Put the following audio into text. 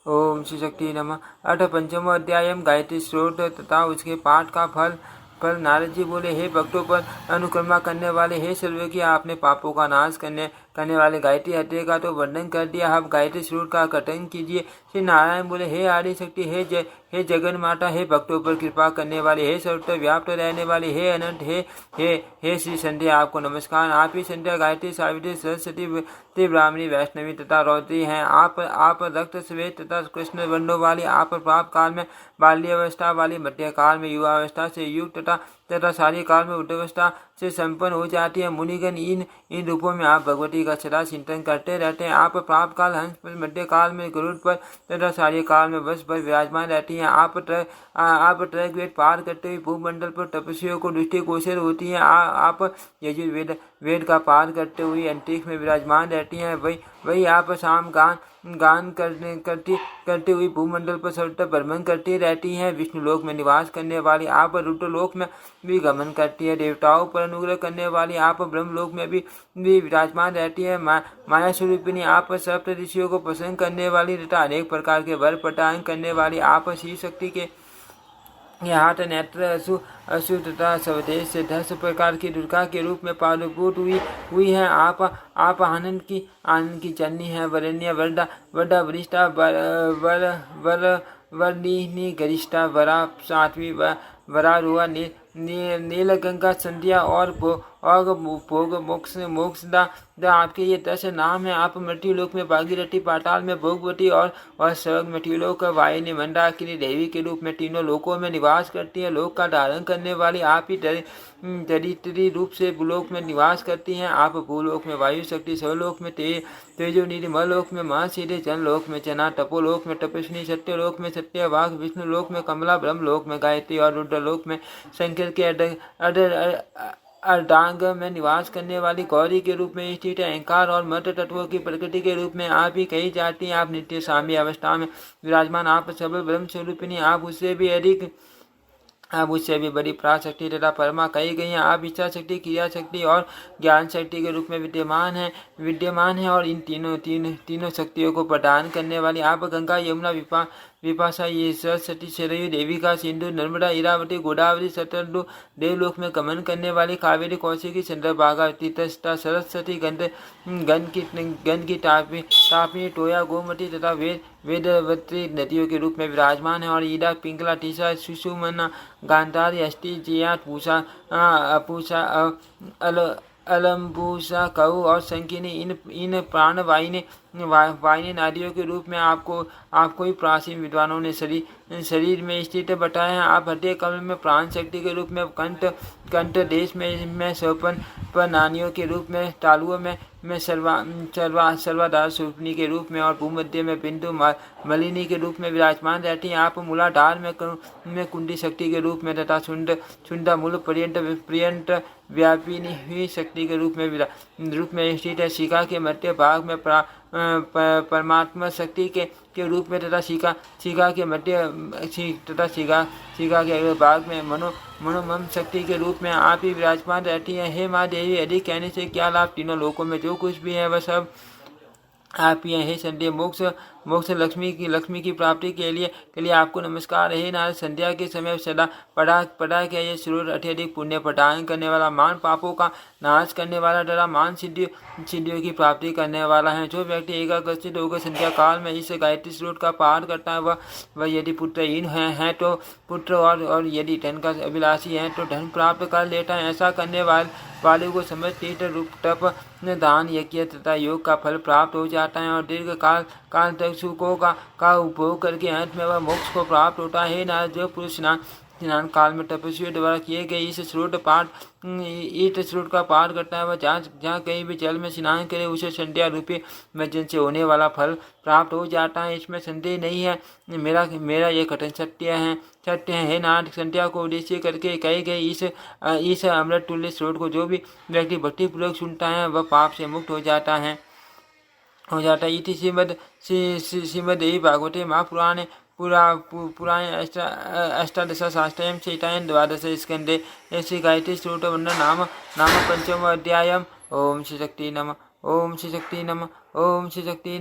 ओम श्री शक्ति नमः। अथ पंचम अध्याय गायत्री स्त्रोत तथा उसके पाठ का फल। नारद जी बोले, हे भक्तों पर अनुकर्मा करने वाले, हे सर्वज्ञ, आपने पापों का नाश करने वाले गायत्री हत्या का तो वर्णन कर दिया। अब गायत्री स्त्रोत का कथन कीजिए। श्री नारायण बोले, हे आदि शक्ति, हे जगन माता, हे भक्तों पर कृपा करने वाले, हे सर्वत्र व्याप्त रहने वाले, हे अनंत, हे श्री संध्या, आपको नमस्कार। आप ही संध्या, गायत्री, सावित्री, सरस्वती, ब्राह्मणी, वैष्णवी तथा रौद्री हैं। आप रक्त श्वेत तथा कृष्ण वर्णों वाली, आप प्राप्त काल में बाल्यावस्था वाली, मध्य काल में युवावस्था से युक्त तथा सारी काल में उद्धवस्था से संपन्न हो जाती है। मुनिगण, इन रूपों में आप भगवती का सदा चिंतन करते रहते हैं। आप प्राप्त काल हंस पर, मध्य काल में गरुड़ पर तथा सारी काल में वश पर विराजमान रहती हैं। आप त्रैक वेद पार करते हुए भूमंडल पर तपस्वियों को दृष्टि गोचर होती हैं। आप यजुर्वेद वेद का पार करते हुए अंतरिक्ष में विराजमान रहती हैं। वही आप शाम गान करते हुए भूमंडल पर सर्वत्र भ्रमण करती रहती हैं। विष्णु लोक में निवास करने वाली आप रुद्र लोक में भी गमन करती है। देवताओं पर अनुग्रह करने वाली आप ब्रह्म लोक में भी विराजमान रहती है। माया स्वरूपिणी आप सप्त ऋषियों को प्रसन्न करने वाली तथा अनेक प्रकार के वर प्रदान करने वाली आप शिव शक्ति के हाथ, नेत्र, असु तथा स्वदेश से 10 प्रकार की दुर्गा के रूप में पालभूत हुई है। आप आनंद की जननी है। वरण्य, वरदा, वरिष्ठा, वर्णिनी, गरिष्ठा, वरा, सात्वी, वरारोहा, नीलगंगा, संध्या और भोग, मोक्षदा आपके ये 10 नाम हैं। आप मृत्यु लोक में भागीरथी, पाताल में भोगवती और स्वर्ग में त्रिलोक, वाहिनी, मंदाकिनी देवी के रूप में तीनों लोकों में निवास करती है। लोक का धारण करने वाली आप ही दरिद्री रूप से भूलोक में निवास करती हैं। आप भूलोक में वायु शक्ति, स्वलोक में तेजो निधि, मलोक में महासीधे, जनलोक में जना, तपोलोक में तपस्विनी, सत्यलोक में सत्यवाग, विष्णु लोक में कमला, ब्रह्म लोक में गायत्री और रुद्रलोक में शंकर के अर्धांग में निवास करने वाली गौरी के रूप में स्थित है। अहंकार और मत तत्वों की प्रकृति के रूप में आप ही कही जाती हैं। आप नित्य साम्य अवस्था में विराजमान, आप सबल ब्रह्म स्वरूपिणी, आप उससे भी बड़ी प्राशक्ति तथा परमा कही गई हैं। आप इच्छा शक्ति, क्रिया शक्ति और ज्ञान शक्ति के रूप में विद्यमान है और इन तीनों शक्तियों को प्रदान करने वाली आप गंगा, यमुना, विपाशा, ये सरस्वती, सरयू, देविका, सिंधु, नर्मदा, इरावती, गोदावरी, सतलु, देवलोक में गमन करने वाली कावेरी, कौशिकी, चंद्रभागा, तीतस्ता, सरस्वती, गंध की तापनी, टोया, गोमती तथा वेदवती नदियों के रूप में विराजमान है। और ईडा, पिंगला, टीसा, सुषुमना, गांधारी, अष्टि, जियात, पूषा, अपूषा, अलम्बूसा, कऊ और संकिनी, इन प्राण वाहिनी नादियों के रूप में आपको ही प्राचीन विद्वानों ने शरीर में स्थित बताया है। आप हृदय कमल में प्राण शक्ति के रूप में, कंठ देश में सोपन पर नानियों के रूप में, तालुओं में सर्वाधार स्वरूपिणी के रूप में और भूमध्य में बिंदु मलिनी के रूप में विराजमान रहती हैं। आप मूलाधार में कुंडी शक्ति के रूप में तथा सुंडा मूल पर्यंत व्यापिनी हुई शक्ति के रूप में स्थित है। शिखा के मध्य भाग में परमात्मा शक्ति के रूप में तथा शिखा के मध्य तथा शिखा के अगले भाग में मनोमम शक्ति के रूप में आप ही विराजमान रहती हैं। हे माँ देवी, अधिक कहने से क्या लाभ, तीनों लोकों में जो कुछ भी है वह सब आप ही हैं। हे संध्या, मोक्ष लक्ष्मी की प्राप्ति के लिए आपको नमस्कार। हे नारद, संध्या के समय सदा पढ़ा क्या ये स्रोत अत्यधिक पुण्य प्रदान करने वाला, मान पापों का नाश करने वाला तथा मान सिद्धियों की प्राप्ति करने वाला है। जो व्यक्ति एकाग्रचित होकर संध्या काल में इस गायत्री स्रोत का पाठ करता है वह यदि पुत्रहीन है तो पुत्र और यदि धन का अभिलाषी है तो धन प्राप्त कर लेता है। ऐसा करने वाले को समझ तीर्थ रूप तप, दान, यज्ञ तथा योग का फल प्राप्त हो जाता है और दीर्घ काल तक सुखों का उपभोग करके अंत में वह मोक्ष को प्राप्त होता है। नारद, जो पुरुष स्नान काल में तपस्वियों द्वारा किए गए इस स्रोत का पाठ करता है वह जहाँ कहीं भी जल में स्नान करे उसे संध्या रूपी मज्जन से होने वाला फल प्राप्त हो जाता है। इसमें संदेह नहीं है। मेरा ये कथन सत्य है। हे नारद, संध्या को उद्देश्य करके कहे गए इस अमृत तुल्य स्रोत को जो भी व्यक्ति भक्तिपूर्वक सुनता है वह पाप से मुक्त हो जाता है। इति श्रीमद्देवी भागवते महापुराणे पुराणे अष्टादशशास्त्रं चैतायन 12 स्कंदे श्री गायत्री स्त्रोत वर्णन नाम पंचम अध्यायम्। ओम श्री शक्ति नमः। ओम श्री शक्ति नमः। ओम श्री शक्ति।